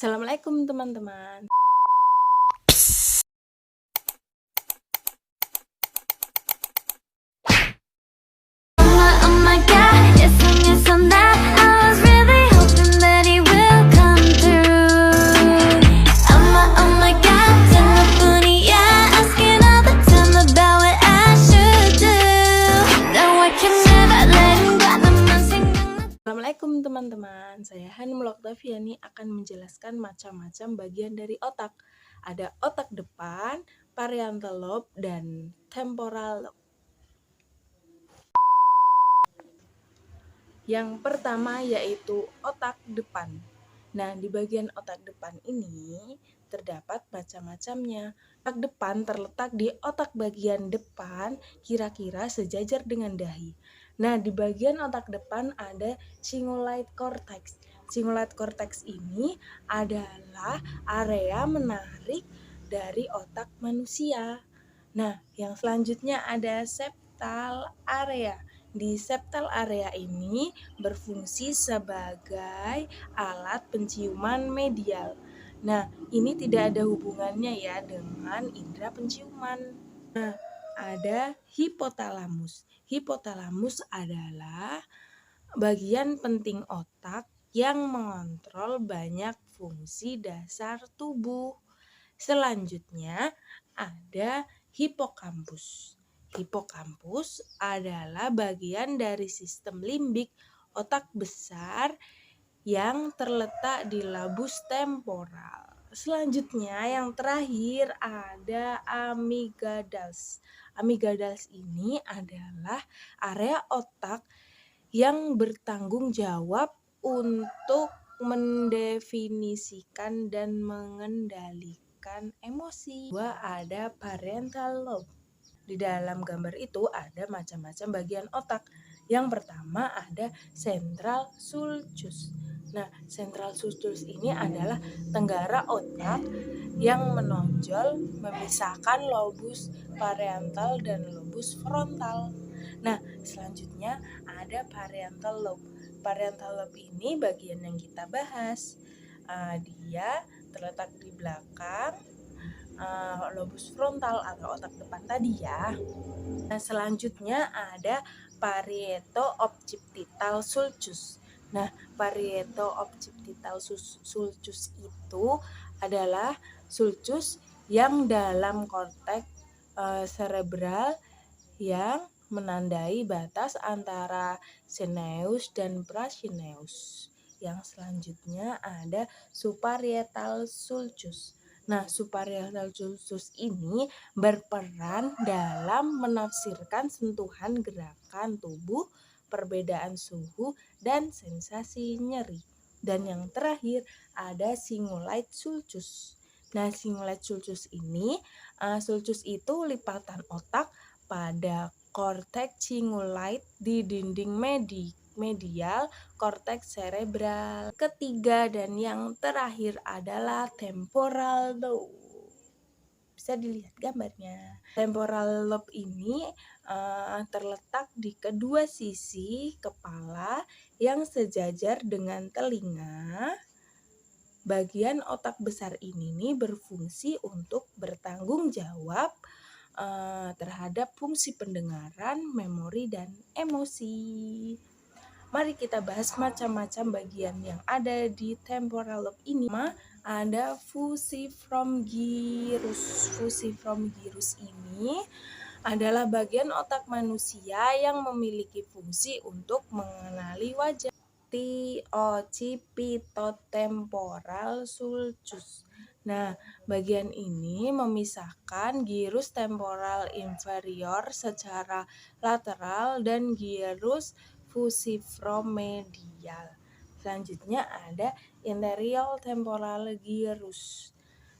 Assalamualaikum teman-teman. Oh my God, yes and yes on that. I was really hoping that he will come through. Oh my God, telephone, asking all the time about what I should do. No, I can never let him go. Assalamualaikum teman-teman. Saya Hanum Loktaviani akan menjelaskan macam-macam bagian dari otak. Ada otak depan, parietal lobe, dan temporal lobe. Yang pertama yaitu otak depan. Nah, di bagian otak depan ini terdapat macam-macamnya. Otak depan terletak di otak bagian depan, kira-kira sejajar dengan dahi. Nah, di bagian otak depan ada cingulate cortex. Cingulate cortex ini adalah area menarik dari otak manusia. Nah, yang selanjutnya ada septal area. Di septal area ini berfungsi sebagai alat penciuman medial. Nah, ini tidak ada hubungannya ya dengan indera penciuman. Nah, ada hipotalamus. Hipotalamus adalah bagian penting otak yang mengontrol banyak fungsi dasar tubuh. Selanjutnya ada hipokampus. Hipokampus adalah bagian dari sistem limbik otak besar yang terletak di lobus temporal. Selanjutnya yang terakhir ada amygdala. Amygdala ini adalah area otak yang bertanggung jawab untuk mendefinisikan dan mengendalikan emosi. Ada parietal lobe. Di dalam gambar itu ada macam-macam bagian otak. Yang pertama ada central sulcus. Nah, central sulcus ini adalah tenggara otak yang menonjol memisahkan lobus parietal dan lobus frontal. Nah, selanjutnya ada parietal lobe. Parietal lobe ini bagian yang kita bahas. Dia terletak di belakang lobus frontal atau otak depan tadi ya. Nah, selanjutnya ada parieto-occipital sulcus. Nah, parieto-occipital sulcus itu adalah sulcus yang dalam korteks cerebral yang menandai batas antara sineus dan prasineus. Yang selanjutnya ada suparietal sulcus. Nah, suparietal sulcus ini berperan dalam menafsirkan sentuhan gerakan tubuh, perbedaan suhu, dan sensasi nyeri. Dan yang terakhir ada cingulate sulcus. Nah, cingulate sulcus ini, sulcus itu lipatan otak pada korteks cingulate di dinding medial korteks cerebral. Ketiga dan yang terakhir adalah temporal lobe. Bisa dilihat gambarnya. Temporal lobe ini terletak di kedua sisi kepala yang sejajar dengan telinga. Bagian otak besar ini nih berfungsi untuk bertanggung jawab terhadap fungsi pendengaran, memori, dan emosi. Mari kita bahas macam-macam bagian yang ada di temporal lobe ini. Ada fusiform gyrus. Fusiform gyrus ini adalah bagian otak manusia yang memiliki fungsi untuk mengenali wajah. Occipitotemporal sulcus. Nah, bagian ini memisahkan gyrus temporal inferior secara lateral dan gyrus fusiform medial. Selanjutnya ada interior temporal gyrus.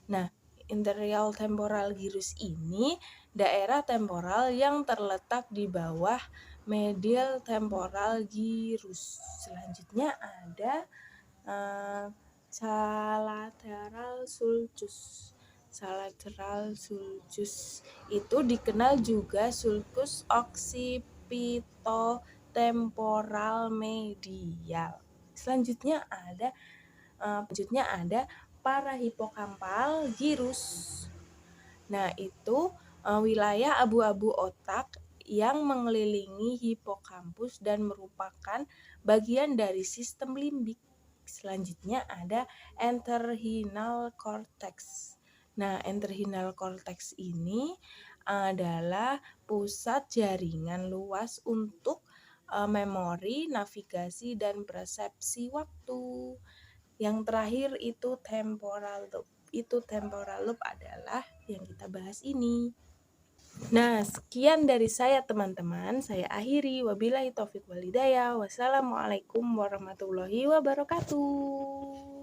Nah, interior temporal gyrus ini daerah temporal yang terletak di bawah medial temporal gyrus. Selanjutnya ada salateral sulcus. Salateral sulcus itu dikenal juga sulcus occipitotemporal medial. Selanjutnya ada parahipokampal gyrus. Nah, itu wilayah abu-abu otak yang mengelilingi hipokampus dan merupakan bagian dari sistem limbik. Selanjutnya ada entorhinal cortex. Nah, entorhinal cortex ini adalah pusat jaringan luas untuk memori, navigasi, dan persepsi waktu. Yang terakhir itu temporal lobe. Temporal lobe adalah yang kita bahas ini. Nah, sekian dari saya teman-teman. Saya akhiri. Wabillahi taufiq walhidayah. Wassalamualaikum warahmatullahi wabarakatuh.